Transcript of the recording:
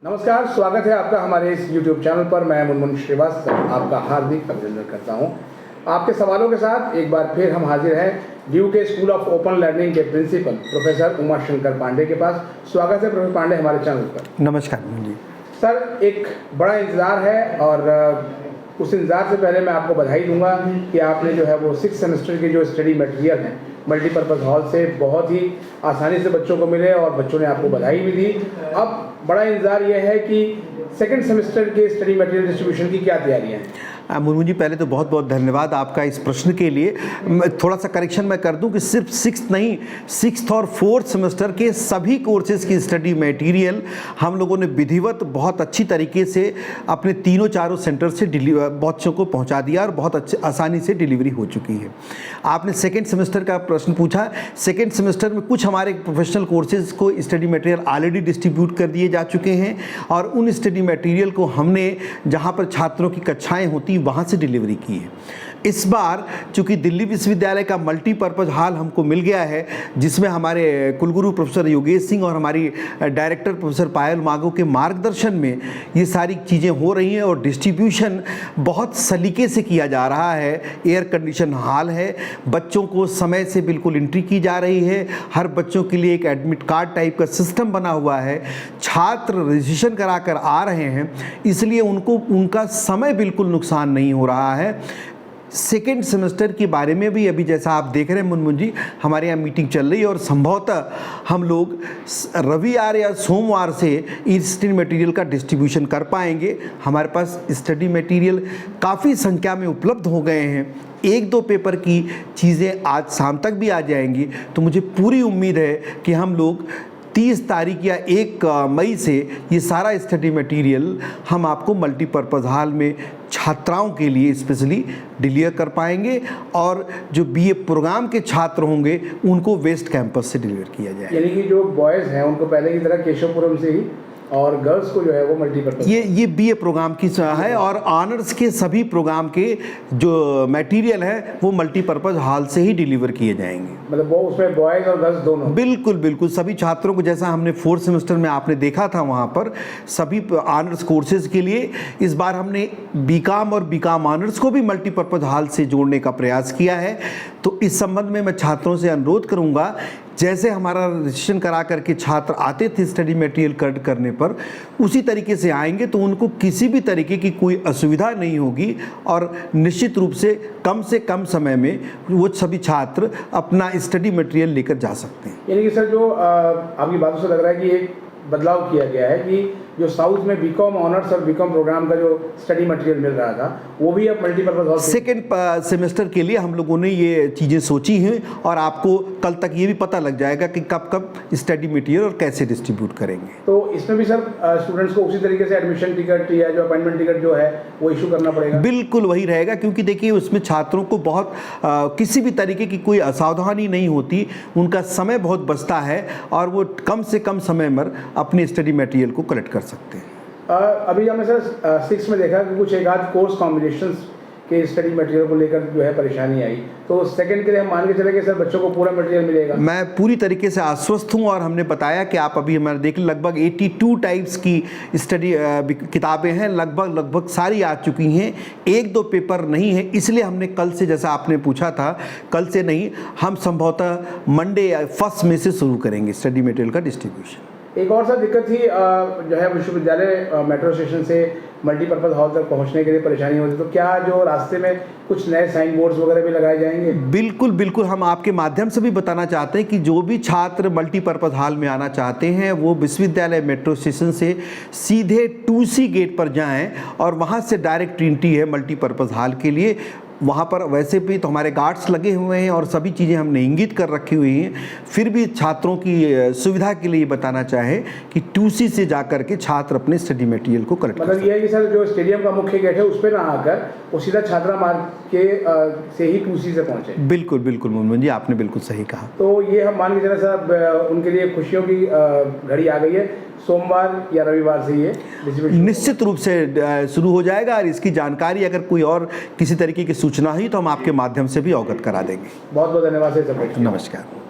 नमस्कार, स्वागत है आपका हमारे इस YouTube चैनल पर। मैं मुनमुन श्रीवास्तव आपका हार्दिक अभिनंदन करता हूं। आपके सवालों के साथ एक बार फिर हम हाजिर हैं ड्यू के स्कूल ऑफ ओपन लर्निंग के प्रिंसिपल प्रोफेसर उमाशंकर पांडे के पास। स्वागत है प्रोफेसर पांडे हमारे चैनल पर। नमस्कार जी सर, एक बड़ा इंतज़ार है और उस इंतज़ार से पहले मैं आपको बधाई दूंगा कि आपने जो है वो 6 सेमेस्टर के जो स्टडी मटेरियल हैं मल्टीपर्पज़ हॉल से बहुत ही आसानी से बच्चों को मिले और बच्चों ने आपको बधाई भी दी। अब बड़ा इंतज़ार ये है कि सेकंड सेमेस्टर के स्टडी मटेरियल डिस्ट्रीब्यूशन की क्या तैयारियां हैं? मुनमुन जी, पहले तो बहुत बहुत धन्यवाद आपका इस प्रश्न के लिए। थोड़ा सा करेक्शन मैं कर दूं कि सिर्फ 6th नहीं, 6th और 4th सेमेस्टर के सभी कोर्सेज की स्टडी मटेरियल हम लोगों ने विधिवत बहुत अच्छी तरीके से अपने तीनों चारों सेंटर से बच्चों को पहुंचा दिया और बहुत अच्छे आसानी से डिलीवरी हो चुकी है। आपने सेकेंड सेमेस्टर का प्रश्न पूछा। सेकेंड सेमेस्टर में कुछ हमारे प्रोफेशनल कोर्सेज को स्टडी मटेरियल ऑलरेडी डिस्ट्रीब्यूट कर दिए जा चुके हैं और उन स्टडी मटेरियल को हमने जहाँ पर छात्रों की कक्षाएँ होती वहाँ से डिलीवरी की है। इस बार चूंकि दिल्ली विश्वविद्यालय का मल्टीपर्पज़ हॉल हमको मिल गया है, जिसमें हमारे कुलगुरु प्रोफेसर योगेश सिंह और हमारी डायरेक्टर प्रोफेसर पायल मागो के मार्गदर्शन में ये सारी चीज़ें हो रही हैं और डिस्ट्रीब्यूशन बहुत सलीके से किया जा रहा है। एयर कंडीशन हॉल है, बच्चों को समय से बिल्कुल एंट्री की जा रही है, हर बच्चों के लिए एक एडमिट कार्ड टाइप का सिस्टम बना हुआ है। छात्र रजिस्ट्रेशन करा कर आ रहे हैं, इसलिए उनको उनका समय बिल्कुल नुकसान नहीं हो रहा है। सेकेंड सेमेस्टर के बारे में भी अभी जैसा आप देख रहे हैं मुनमुन जी, हमारे यहाँ मीटिंग चल रही है और संभवतः हम लोग रविवार या सोमवार से इस स्टडी मटेरियल का डिस्ट्रीब्यूशन कर पाएंगे। हमारे पास स्टडी मटेरियल काफ़ी संख्या में उपलब्ध हो गए हैं। 1-2 पेपर की चीज़ें आज शाम तक भी आ जाएंगी, तो मुझे पूरी उम्मीद है कि हम लोग 30 तारीख या 1 मई से ये सारा स्टडी मटेरियल हम आपको मल्टीपर्पज़ हॉल में छात्राओं के लिए स्पेशली डिलीवर कर पाएंगे और जो बीए प्रोग्राम के छात्र होंगे उनको वेस्ट कैंपस से डिलीवर किया जाएगा। यानी कि जो बॉयज़ हैं उनको पहले की तरह केशवपुरम से ही और गर्ल्स को जो है वो मल्टीपर्पज़ ये बीए प्रोग्राम की है और ऑनर्स के सभी प्रोग्राम के जो मटेरियल है वो मल्टीपर्पज़ हॉल से ही डिलीवर किए जाएंगे। मतलब वो उसमें बॉयज़ और गर्ल्स दोनों? बिल्कुल बिल्कुल, सभी छात्रों को जैसा हमने 4th सेमेस्टर में आपने देखा था वहाँ पर सभी ऑनर्स कोर्सेज के लिए इस बार हमने बीकॉम और बीकॉम ऑनर्स को भी मल्टीपर्पज़ हॉल से जोड़ने का प्रयास किया है। तो इस संबंध में मैं छात्रों से अनुरोध करूँगा, जैसे हमारा रजिस्ट्रेशन करा करके छात्र आते थे स्टडी मटेरियल कट करने पर, उसी तरीके से आएंगे तो उनको किसी भी तरीके की कोई असुविधा नहीं होगी और निश्चित रूप से कम समय में वो सभी छात्र अपना स्टडी मटेरियल लेकर जा सकते हैं। यानी कि सर जो आपकी बातों से लग रहा है कि एक बदलाव किया गया है कि जो साउथ में बीकॉम ऑनर्स और बीकॉम प्रोग्राम का जो स्टडी मटेरियल मिल रहा था वो भी अब मल्टीपर्पज़ हॉल सेकेंड सेमेस्टर के लिए हम लोगों ने ये चीज़ें सोची हैं और आपको कल तक ये भी पता लग जाएगा कि कब स्टडी मटेरियल और कैसे डिस्ट्रीब्यूट करेंगे। तो इसमें भी सर स्टूडेंट्स को उसी तरीके से एडमिशन टिकट या जो अपॉइंटमेंट टिकट जो है वो इशू करना पड़ेगा? बिल्कुल वही रहेगा, क्योंकि देखिए उसमें छात्रों को बहुत किसी भी तरीके की कोई असावधानी नहीं होती, उनका समय बहुत बचता है और वो कम से कम समय में अपने स्टडी मटेरियल को कलेक्ट कर सकते हैं। अभी हमने सर 6 में देखा कि कुछ एक आध कोर्स कॉम्बिनेशंस के स्टडी मटेरियल को लेकर जो है परेशानी आई, तो सेकंड के लिए हम मान के चले कि सर बच्चों को पूरा मटेरियल मिलेगा? मैं पूरी तरीके से आश्वस्त हूँ और हमने बताया कि आप अभी हमारे देख लगभग 82 टाइप्स की स्टडी किताबें हैं, लगभग सारी आ चुकी हैं। 1-2 पेपर नहीं है, इसलिए हमने कल से, जैसा आपने पूछा था, कल से नहीं, हम संभवतः मंडे या 1 मई से शुरू करेंगे स्टडी मटेरियल का डिस्ट्रीब्यूशन। एक और सर दिक्कत थी जो है विश्वविद्यालय मेट्रो स्टेशन से मल्टीपर्पज़ हॉल तक पहुंचने के लिए परेशानी होती, तो क्या जो रास्ते में कुछ नए साइन बोर्ड्स वगैरह भी लगाए जाएंगे? बिल्कुल, हम आपके माध्यम से भी बताना चाहते हैं कि जो भी छात्र मल्टीपर्पज़ हॉल में आना चाहते हैं वो विश्वविद्यालय मेट्रो स्टेशन से सीधे 2C गेट पर जाएं और वहां से डायरेक्ट एंट्री है मल्टीपर्पज़ हॉल के लिए। वहाँ पर वैसे भी तो हमारे गार्ड्स लगे हुए हैं और सभी चीज़ें हमने इंगित कर रखी हुई हैं, फिर भी छात्रों की सुविधा के लिए बताना चाहे कि 2C से जाकर के छात्र अपने स्टडी मटेरियल को कलेक्ट कर सकते हैं। मतलब ये है कि सर जो स्टेडियम का मुख्य गेट है उस पर ना आकर वो सीधा छात्रा मार्ग के से ही 2C से पहुँचे? बिल्कुल मुनमुन जी, आपने बिल्कुल सही कहा। तो ये हम मान के चले सर उनके लिए खुशियों की घड़ी आ गई है, सोमवार या रविवार से ये निश्चित रूप से शुरू हो जाएगा और इसकी जानकारी अगर कोई और किसी तरीके की सूचना हुई तो हम आपके माध्यम से भी अवगत करा देंगे। बहुत बहुत धन्यवाद सर। नमस्कार।